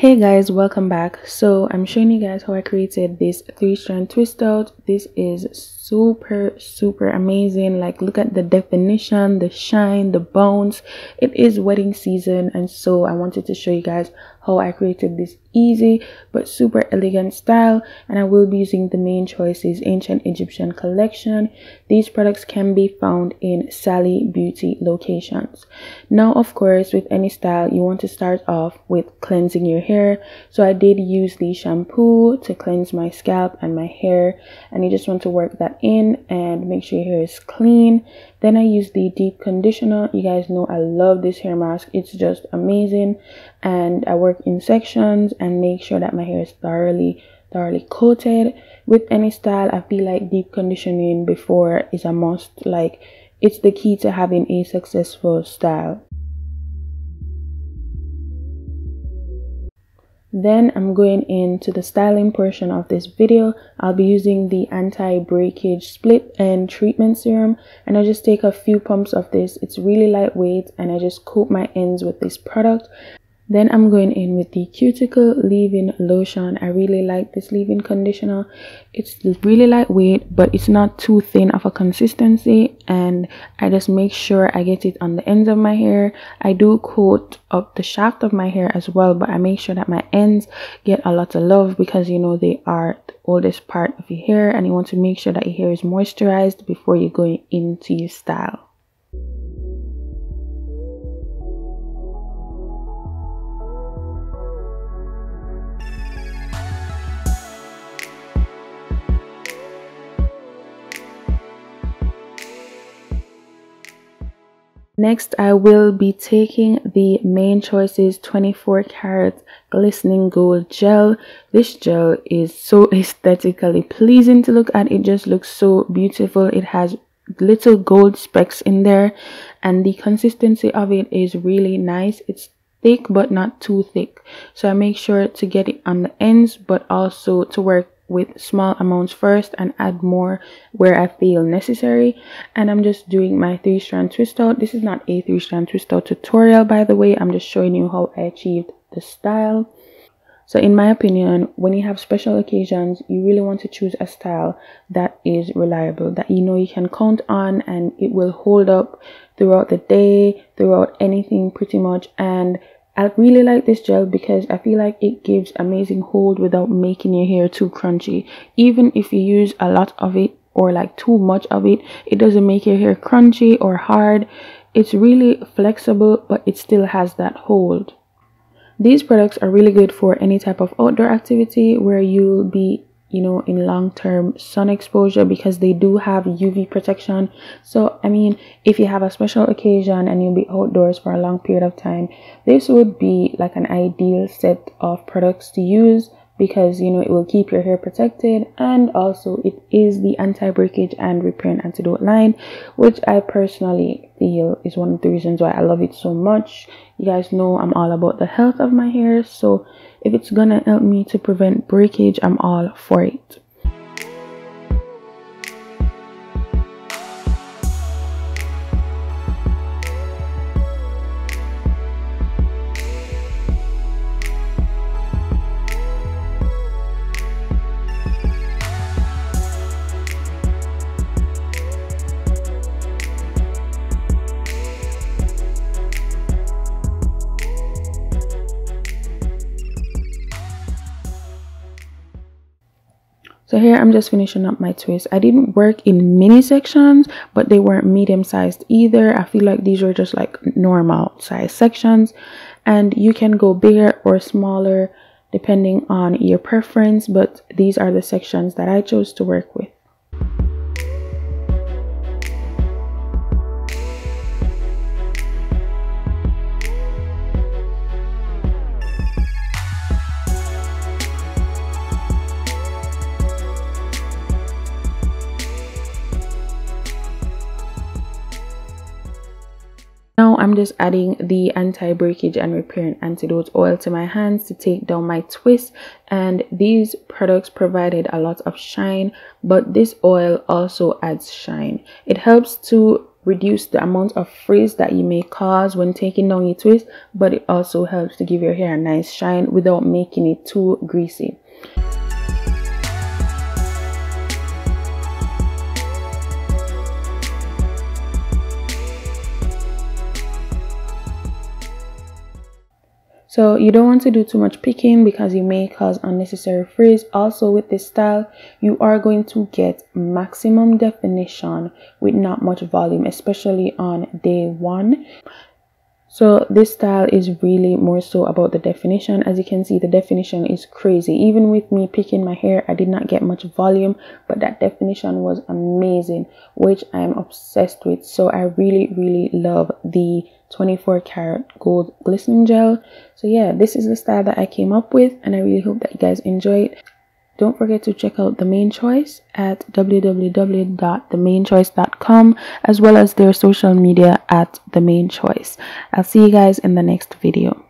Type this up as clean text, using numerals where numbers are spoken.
Hey guys, welcome back. So I'm showing you guys how I created this 3-strand twist out. This is super amazing. Like, look at the definition, the shine, the bounce. It is wedding season, and so I wanted to show you guys how I created this easy but super elegant style. And I will be using the main choices Ancient Egyptian collection. These products can be found in Sally Beauty locations. Now, of course, with any style, you want to start off with cleansing your hair. So I did use the shampoo to cleanse my scalp and my hair, and you just want to work that in and make sure your hair is clean. Then I use the deep conditioner. You guys know I love this hair mask. It's just amazing. And I work in sections and make sure that my hair is thoroughly coated. With any style, I feel like deep conditioning before is a must. Like, it's the key to having a successful style. Then I'm going into the styling portion of this video. I'll be using the Anti-Breakage Split End Treatment Serum, and I just take a few pumps of this. It's really lightweight, and I just coat my ends with this product. Then I'm going in with the Cuticle Leave-In Lotion. I really like this leave-in conditioner. It's really lightweight, but it's not too thin of a consistency, and I just make sure I get it on the ends of my hair. I do coat up the shaft of my hair as well, but I make sure that my ends get a lot of love because, you know, they are the oldest part of your hair, and you want to make sure that your hair is moisturized before you go into your style. Next, I will be taking the Main Choices 24 karat glistening gold gel. This gel is so aesthetically pleasing to look at. It just looks so beautiful. It has little gold specks in there, and the consistency of it is really nice. It's thick but not too thick, so I make sure to get it on the ends, but also to work with small amounts first and add more where I feel necessary. And I'm just doing my 3-strand twist out. This is not a 3-strand twist out tutorial, by the way. I'm just showing you how I achieved the style. So in my opinion, when you have special occasions, you really want to choose a style that is reliable, that you know you can count on, and it will hold up throughout the day, throughout anything pretty much. And I really like this gel because I feel like it gives amazing hold without making your hair too crunchy. Even if you use a lot of it or like too much of it, it doesn't make your hair crunchy or hard. It's really flexible, but it still has that hold. These products are really good for any type of outdoor activity where you'll be, you know, in long-term sun exposure, because they do have UV protection. So I mean, if you have a special occasion and you'll be outdoors for a long period of time, this would be like an ideal set of products to use, because, you know, it will keep your hair protected, and also it is the anti-breakage and repair and antidote line, which I personally feel is one of the reasons why I love it so much. You guys know I'm all about the health of my hair, so if it's gonna help me to prevent breakage, I'm all for it. So here I'm just finishing up my twist. I didn't work in mini sections, but they weren't medium sized either. I feel like these were just like normal size sections, and you can go bigger or smaller depending on your preference, but these are the sections that I chose to work with. Now I'm just adding the anti-breakage and repair and antidote oil to my hands to take down my twist, and these products provided a lot of shine, but this oil also adds shine. It helps to reduce the amount of frizz that you may cause when taking down your twist, but it also helps to give your hair a nice shine without making it too greasy. So you don't want to do too much picking because you may cause unnecessary frizz. Also with this style, you are going to get maximum definition with not much volume, especially on day one. So this style is really more so about the definition. As you can see, the definition is crazy. Even with me picking my hair, I did not get much volume, but that definition was amazing, which I am obsessed with. So I really love the 24 karat gold glistening gel. So yeah, this is the style that I came up with, and I really hope that you guys enjoy it. Don't forget to check out The Main Choice at www.themainchoice.com, as well as their social media at The Main Choice. I'll see you guys in the next video.